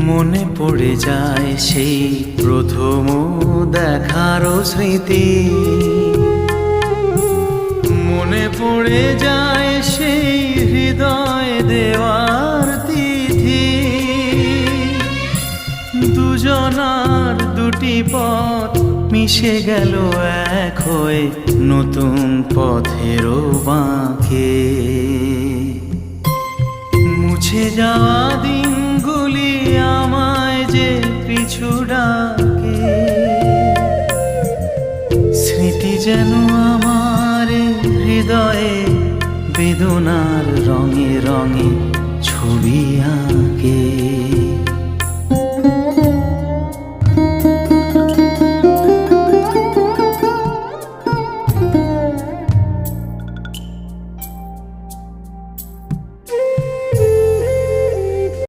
মনে পড়ে যায় সেই প্রথম দেখারও স্মৃতি, মনে পড়ে যায় সেই হৃদয় দেওয়ার তিথি। দুজনার দুটি পথ মিশে গেল এক হয়ে নতুন পথেরও বাঁকে। মুছে যাওয়া দিনগুলি আমায় যে পিছু ডাকে, স্মৃতি যেন আমার হৃদয়ে বেদনার রঙে রঙে ছবি আঁকে।